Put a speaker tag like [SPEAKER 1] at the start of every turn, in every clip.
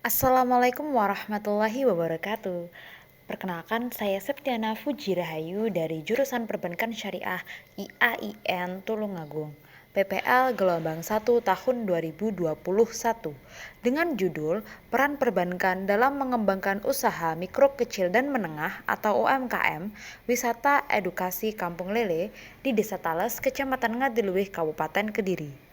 [SPEAKER 1] Assalamualaikum warahmatullahi wabarakatuh. Perkenalkan, saya Septiana Fuji Rahayu dari jurusan Perbankan Syariah IAIN Tulungagung, PPL gelombang 1 tahun 2021, dengan judul Peran Perbankan dalam Mengembangkan Usaha Mikro Kecil dan Menengah atau UMKM, Wisata Edukasi Kampung Lele di Desa Tales, Kecamatan Ngadiluih, Kabupaten Kediri.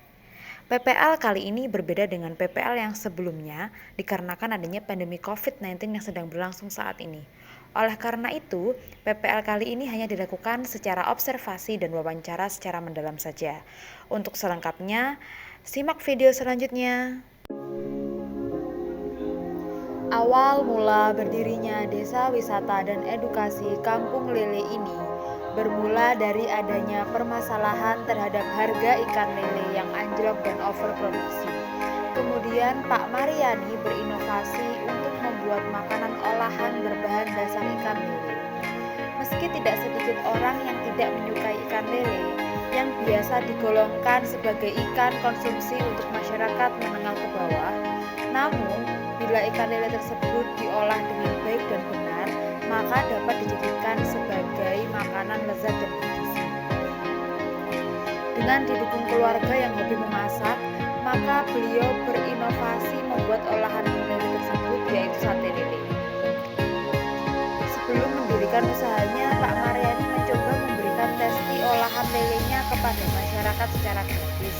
[SPEAKER 1] PPL kali ini berbeda dengan PPL yang sebelumnya dikarenakan adanya pandemi COVID-19 yang sedang berlangsung saat ini. Oleh karena itu, PPL kali ini hanya dilakukan secara observasi dan wawancara secara mendalam saja. Untuk selengkapnya, simak video selanjutnya. Awal mula berdirinya Desa Wisata dan Edukasi Kampung Lele ini bermula dari adanya permasalahan terhadap harga ikan lele yang anjlok dan overproduksi. Kemudian Pak Mariani berinovasi untuk membuat makanan olahan berbahan dasar ikan lele. Meski tidak sedikit orang yang tidak menyukai ikan lele, yang biasa digolongkan sebagai ikan konsumsi untuk masyarakat menengah ke bawah, namun bila ikan lele tersebut diolah dengan baik dan benar, maka dapat dijadikan sebagai makanan lezat dan bergizi. Dengan didukung keluarga yang hobi memasak, maka beliau berinovasi membuat olahan lele tersebut, yaitu sate lele. Sebelum mendirikan usahanya, Pak Mariani mencoba memberikan testi olahan lelenya kepada masyarakat secara gratis.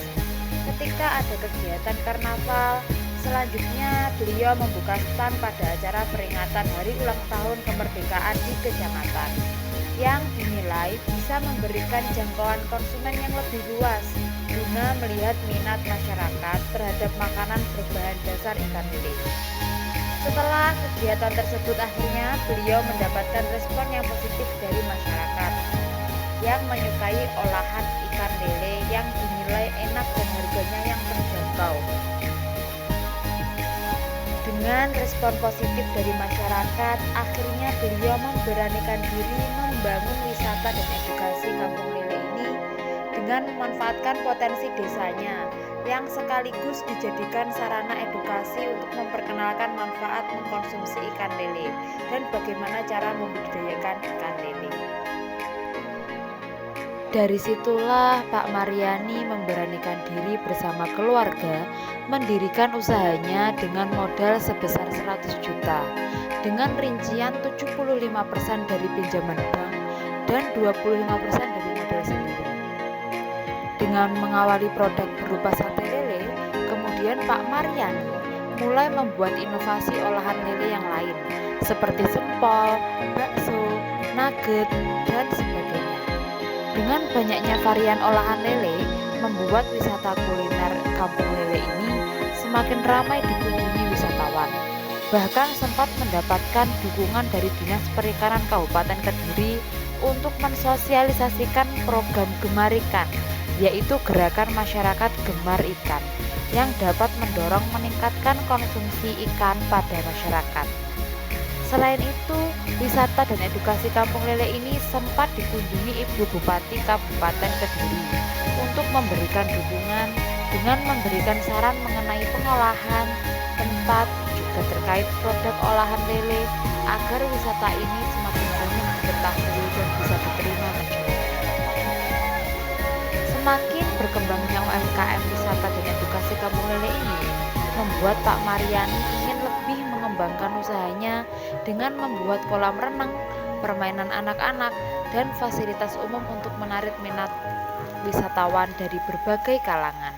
[SPEAKER 1] Ketika ada kegiatan karnaval, selanjutnya beliau membuka stand pada acara peringatan Hari Ulang Tahun Kemerdekaan di kecamatan, yang dinilai bisa memberikan jangkauan konsumen yang lebih luas guna melihat minat masyarakat terhadap makanan berbahan dasar ikan lele. Setelah kegiatan tersebut akhirnya beliau mendapatkan respon yang positif dari masyarakat yang menyukai olahan ikan lele yang dinilai enak dan harganya yang terjangkau. Dengan respon positif dari masyarakat, akhirnya beliau memberanikan diri membangun wisata dan edukasi Kampung Lele ini dengan memanfaatkan potensi desanya yang sekaligus dijadikan sarana edukasi untuk memperkenalkan manfaat mengkonsumsi ikan lele dan bagaimana cara membudidayakan ikan lele. Dari situlah Pak Mariani memberanikan diri bersama keluarga mendirikan usahanya dengan modal sebesar 100 juta dengan rincian 75% dari pinjaman bank dan 25% dari modal sendiri. Dengan mengawali produk berupa sate lele, kemudian Pak Mariani mulai membuat inovasi olahan lele yang lain seperti sempol, bakso, nugget, dan sebagainya. Dengan banyaknya varian olahan lele, membuat wisata kuliner Kampung Lele ini semakin ramai dikunjungi wisatawan. Bahkan sempat mendapatkan dukungan dari Dinas Perikanan Kabupaten Kediri untuk mensosialisasikan program Gemar Ikan, yaitu gerakan masyarakat gemar ikan, yang dapat mendorong meningkatkan konsumsi ikan pada masyarakat. Selain itu, wisata dan edukasi Kampung Lele ini sempat dikunjungi Ibu Bupati Kabupaten Kediri untuk memberikan dukungan dengan memberikan saran mengenai pengolahan tempat juga terkait produk olahan lele agar wisata ini semakin banyak diketahui dan bisa diterima masyarakat. Semakin berkembangnya UMKM wisata dan edukasi Kampung Lele ini membuat Pak Mariani ingin lebih mengembangkan usahanya dengan membuat kolam renang, permainan anak-anak, dan fasilitas umum untuk menarik minat wisatawan dari berbagai kalangan.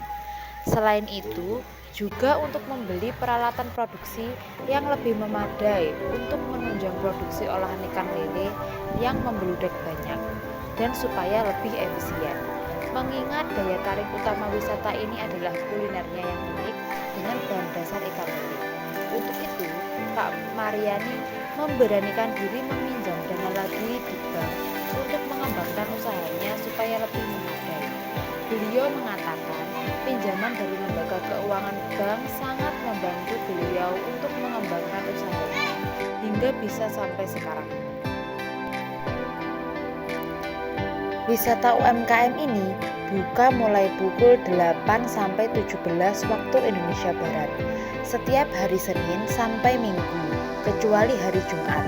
[SPEAKER 1] Selain itu, juga untuk membeli peralatan produksi yang lebih memadai untuk menunjang produksi olahan ikan lele yang membeludak banyak dan supaya lebih efisien. Mengingat daya tarik utama wisata ini adalah kulinernya yang unik dengan bahan dasar ikan lele. Untuk itu, Pak Mariani memberanikan diri meminjam dana lagi di bank untuk mengembangkan usahanya supaya lebih memadai. Beliau mengatakan, pinjaman dari lembaga keuangan bank sangat membantu beliau untuk mengembangkan usahanya hingga bisa sampai sekarang. Wisata UMKM ini buka mulai pukul 8 sampai 17 waktu Indonesia Barat, setiap hari Senin sampai Minggu, kecuali hari Jumat,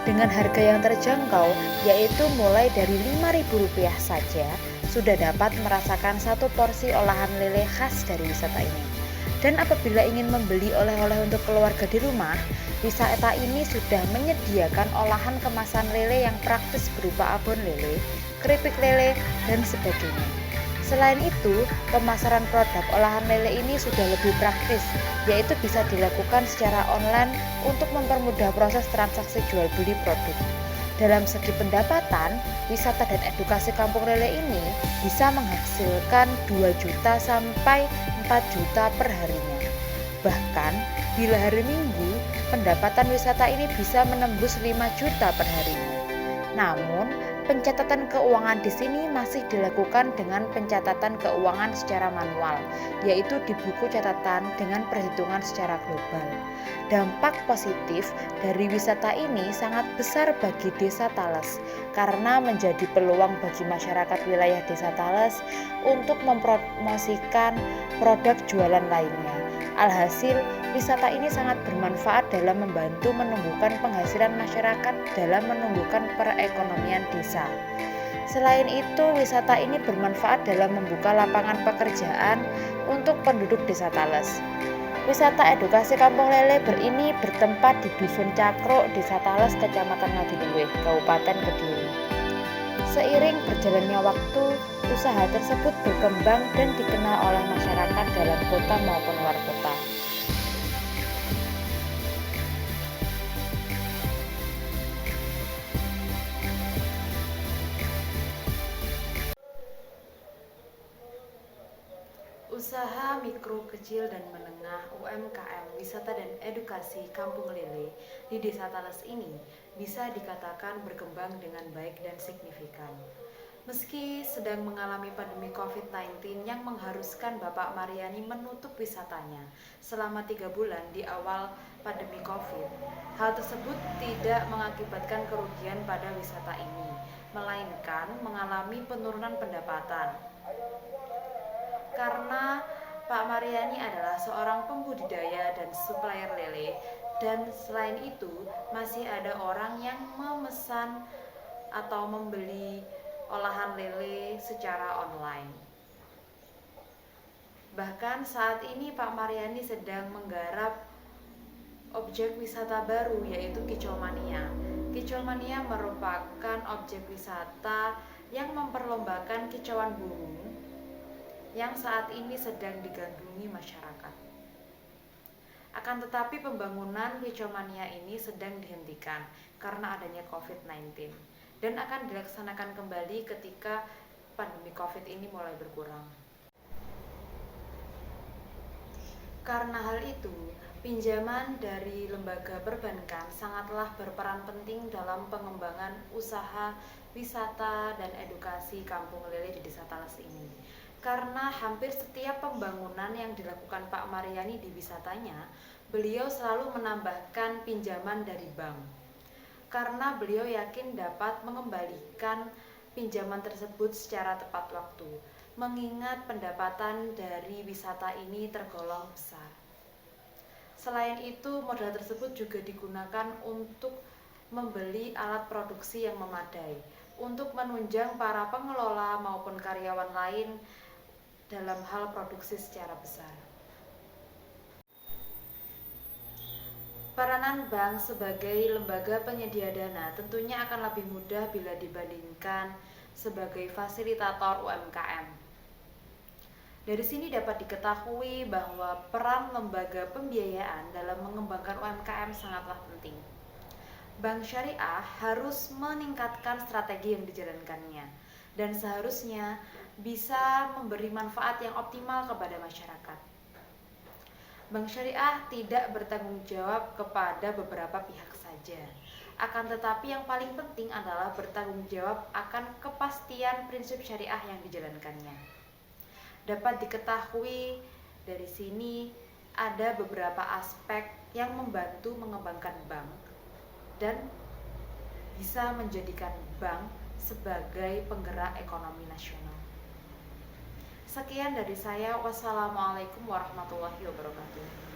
[SPEAKER 1] dengan harga yang terjangkau yaitu mulai dari Rp5.000 saja sudah dapat merasakan satu porsi olahan lele khas dari wisata ini. Dan apabila ingin membeli oleh-oleh untuk keluarga di rumah, wisata ini sudah menyediakan olahan kemasan lele yang praktis berupa abon lele, keripik lele, dan sebagainya. Selain itu, pemasaran produk olahan lele ini sudah lebih praktis, yaitu bisa dilakukan secara online untuk mempermudah proses transaksi jual beli produk. Dalam segi pendapatan, wisata dan edukasi kampung lele ini bisa menghasilkan 2 juta sampai 4 juta per harinya. Bahkan, bila hari Minggu, pendapatan wisata ini bisa menembus 5 juta per harinya. Namun, pencatatan keuangan di sini masih dilakukan dengan pencatatan keuangan secara manual, yaitu di buku catatan dengan perhitungan secara global. Dampak positif dari wisata ini sangat besar bagi Desa Tales karena menjadi peluang bagi masyarakat wilayah Desa Tales untuk mempromosikan produk jualan lainnya. Alhasil, wisata ini sangat bermanfaat dalam membantu menumbuhkan penghasilan masyarakat dalam menumbuhkan perekonomian desa. Selain itu, wisata ini bermanfaat dalam membuka lapangan pekerjaan untuk penduduk Desa Tales. Wisata edukasi Kampung Lele ini bertempat di Dusun Cakro, Desa Tales, Kecamatan Ngadiluwih, Kabupaten Kediri. Seiring berjalannya waktu, usaha tersebut berkembang dan dikenal oleh masyarakat dalam kota maupun luar kota. Usaha mikro, kecil, dan menengah UMKM wisata dan edukasi Kampung Lele di Desa Tales ini bisa dikatakan berkembang dengan baik dan signifikan. Meski sedang mengalami pandemi COVID-19 yang mengharuskan Bapak Maryani menutup wisatanya selama 3 bulan di awal pandemi COVID, hal tersebut tidak mengakibatkan kerugian pada wisata ini, melainkan mengalami penurunan pendapatan. Karena Pak Maryani adalah seorang pembudidaya dan supplier lele, dan selain itu masih ada orang yang memesan atau membeli olahan lele secara online. Bahkan saat ini Pak Maryani sedang menggarap objek wisata baru, yaitu Kicau Mania. Kicau Mania merupakan objek wisata yang memperlombakan kicauan burung yang saat ini sedang digandrungi masyarakat. Akan tetapi pembangunan Kicau Mania ini sedang dihentikan karena adanya COVID-19 dan akan dilaksanakan kembali ketika pandemi COVID ini mulai berkurang. Karena hal itu, pinjaman dari lembaga perbankan sangatlah berperan penting dalam pengembangan usaha wisata dan edukasi Kampung Lele di Desa Tales ini. Karena hampir setiap pembangunan yang dilakukan Pak Maryani di wisatanya, beliau selalu menambahkan pinjaman dari bank. Karena beliau yakin dapat mengembalikan pinjaman tersebut secara tepat waktu, mengingat pendapatan dari wisata ini tergolong besar. Selain itu, modal tersebut juga digunakan untuk membeli alat produksi yang memadai, untuk menunjang para pengelola maupun karyawan lain dalam hal produksi secara besar. Peranan bank sebagai lembaga penyedia dana tentunya akan lebih mudah bila dibandingkan sebagai fasilitator UMKM. Dari sini dapat diketahui bahwa peran lembaga pembiayaan dalam mengembangkan UMKM sangatlah penting. Bank syariah harus meningkatkan strategi yang dijalankannya dan seharusnya bisa memberi manfaat yang optimal kepada masyarakat. Bank syariah tidak bertanggung jawab kepada beberapa pihak saja, akan tetapi yang paling penting adalah bertanggung jawab akan kepastian prinsip syariah yang dijalankannya. Dapat diketahui dari sini ada beberapa aspek yang membantu mengembangkan bank dan bisa menjadikan bank sebagai penggerak ekonomi nasional. Sekian dari saya. Wassalamualaikum warahmatullahi wabarakatuh.